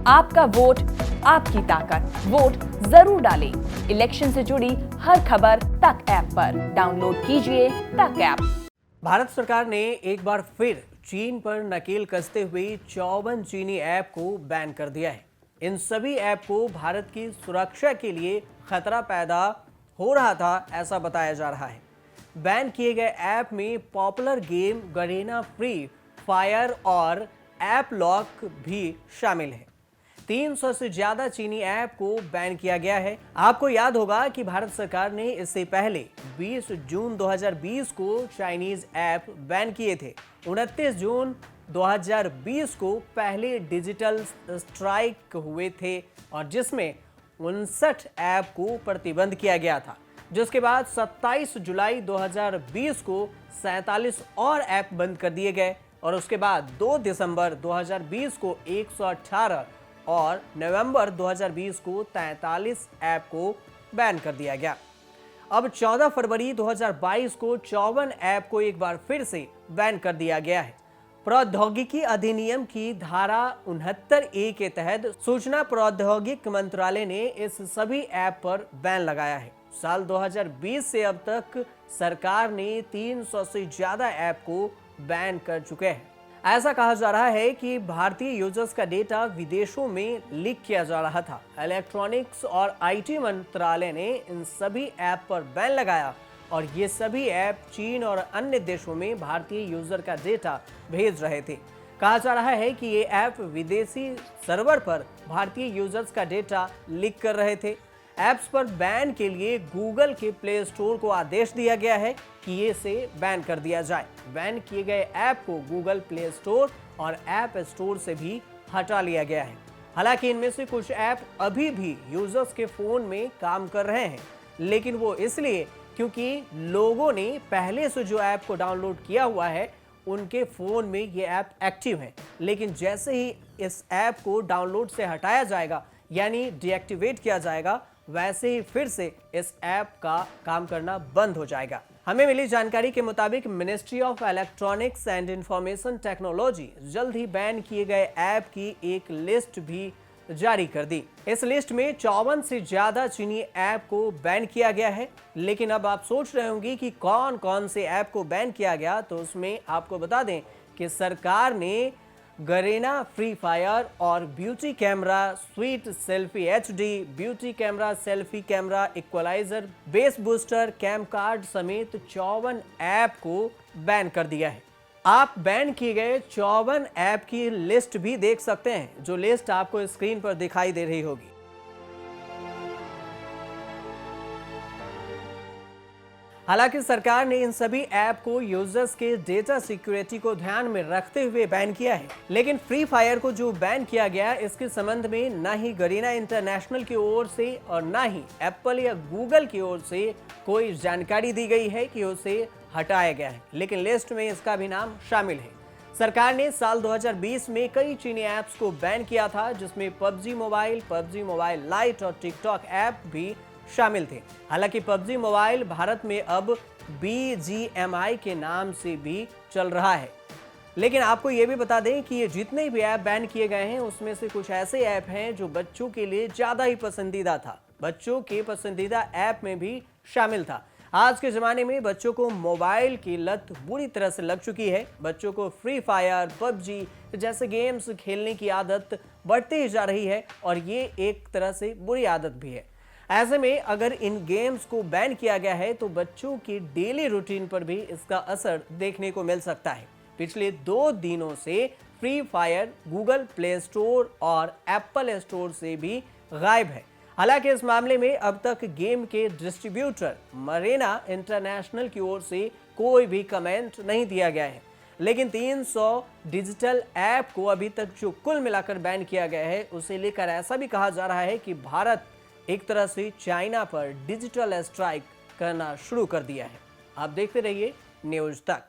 आपका वोट आपकी ताकत, वोट जरूर डालें। इलेक्शन से जुड़ी हर खबर तक ऐप पर डाउनलोड कीजिए तक ऐप। भारत सरकार ने एक बार फिर चीन पर नकेल कसते हुए 54 चीनी ऐप को बैन कर दिया है। इन सभी ऐप को भारत की सुरक्षा के लिए खतरा पैदा हो रहा था, ऐसा बताया जा रहा है। बैन किए गए ऐप में popular game Garena free fire और ऐप लॉक भी शामिल है। 300 से ज्यादा चीनी ऐप को बैन किया गया है। आपको याद होगा कि भारत सरकार ने इससे पहले 20 जून 2020 को चाइनीज ऐप बैन किए थे। 29 जून 2020 को पहले डिजिटल स्ट्राइक हुए थे और जिसमें 59 ऐप को प्रतिबंध किया गया था, जिसके बाद 27 जुलाई 2020 को 47 और ऐप बंद कर दिए गए और उसके बाद 2 दिसंबर 2020 को 118 और नवंबर 2020 को 43 ऐप को बैन कर दिया गया। अब 14 फरवरी 2022 को 54 ऐप को एक बार फिर से बैन कर दिया गया है। प्रौद्योगिकी अधिनियम की धारा 69A के तहत सूचना प्रौद्योगिकी मंत्रालय ने इस सभी ऐप पर बैन लगाया है। साल 2020 से अब तक सरकार ने 300 से ज्यादा ऐप को बैन कर चुके हैं। ऐसा कहा जा रहा है कि भारतीय यूजर्स का डेटा विदेशों में लीक किया जा रहा था। इलेक्ट्रॉनिक्स और आईटी मंत्रालय ने इन सभी ऐप पर बैन लगाया और ये सभी ऐप चीन और अन्य देशों में भारतीय यूजर का डेटा भेज रहे थे। कहा जा रहा है कि ये ऐप विदेशी सर्वर पर भारतीय यूजर्स का डेटा लीक कर रहे थे। ऐप्स पर बैन के लिए गूगल के प्ले स्टोर को आदेश दिया गया है कि ये से बैन कर दिया जाए। बैन किए गए ऐप को गूगल प्ले स्टोर और ऐप स्टोर से भी हटा लिया गया है। हालांकि इनमें से कुछ ऐप अभी भी यूजर्स के फोन में काम कर रहे हैं, लेकिन वो इसलिए क्योंकि लोगों ने पहले से जो ऐप को डाउनलोड किया हुआ है उनके फोन में ये ऐप एक्टिव है। लेकिन जैसे ही इस ऐप को डाउनलोड से हटाया जाएगा यानी डीएक्टिवेट किया जाएगा, वैसे ही फिर से इस ऐप का काम करना बंद हो जाएगा। हमें मिली जानकारी के मुताबिक ministry of electronics and information technology जल्द ही बैन किए गए ऐप की एक लिस्ट भी जारी कर दी। इस लिस्ट में 54 से ज्यादा चीनी ऐप को बैन किया गया है। लेकिन अब आप सोच रहे होंगे कि कौन कौन से ऐप को बैन किया गया, तो उसमें आपको बता दें कि सरकार ने गरीना फ्री फायर और beauty camera sweet selfie HD, beauty camera selfie camera equalizer, bass booster, cam card समेत 54 ऐप को बैन कर दिया है। आप बैन किए गए 54 ऐप की लिस्ट भी देख सकते हैं, जो लिस्ट आपको स्क्रीन पर दिखाई दे रही होगी। हालांकि सरकार ने इन सभी ऐप को यूजर्स के डेटा सिक्योरिटी को ध्यान में रखते हुए बैन किया है। लेकिन फ्री फायर को जो बैन किया गया, इसके संबंध में न ही गरीना इंटरनेशनल की ओर से और न ही एप्पल या गूगल की ओर से कोई जानकारी दी गई है कि उसे हटाया गया है, लेकिन लिस्ट में इसका भी नाम शामिल है। सरकार ने साल 2020 में कई चीनी ऐप्स को बैन किया था, जिसमें पबजी मोबाइल लाइट और टिकटॉक ऐप भी शामिल थे। हालांकि पबजी मोबाइल भारत में अब BGMI के नाम से भी चल रहा है। लेकिन आपको ये भी बता दें कि ये जितने भी ऐप बैन किए गए हैं उसमें से कुछ ऐसे ऐप हैं जो बच्चों के लिए ज़्यादा ही पसंदीदा था। बच्चों के पसंदीदा ऐप में भी शामिल था। आज के ज़माने में बच्चों को मोबाइल की लत बुरी तरह से लग चुकी है। बच्चों को फ्री फायर, पबजी जैसे गेम्स खेलने की आदत बढ़ती ही जा रही है और ये एक तरह से बुरी आदत भी है। ऐसे में अगर इन गेम्स को बैन किया गया है तो बच्चों की डेली रूटीन पर भी इसका असर देखने को मिल सकता है। पिछले 2 दिनों से free fire Google play store और एप्पल स्टोर से भी गायब है। हालांकि इस मामले में अब तक गेम के डिस्ट्रीब्यूटर मरीना इंटरनेशनल की ओर से कोई भी कमेंट नहीं दिया गया है। लेकिन 300 डिजिटल ऐप को अभी तक जो कुल मिलाकर बैन किया गया है, उसे लेकर ऐसा भी कहा जा रहा है कि भारत एक तरह से चाइना पर डिजिटल स्ट्राइक करना शुरू कर दिया है। आप देखते रहिए न्यूज़ तक।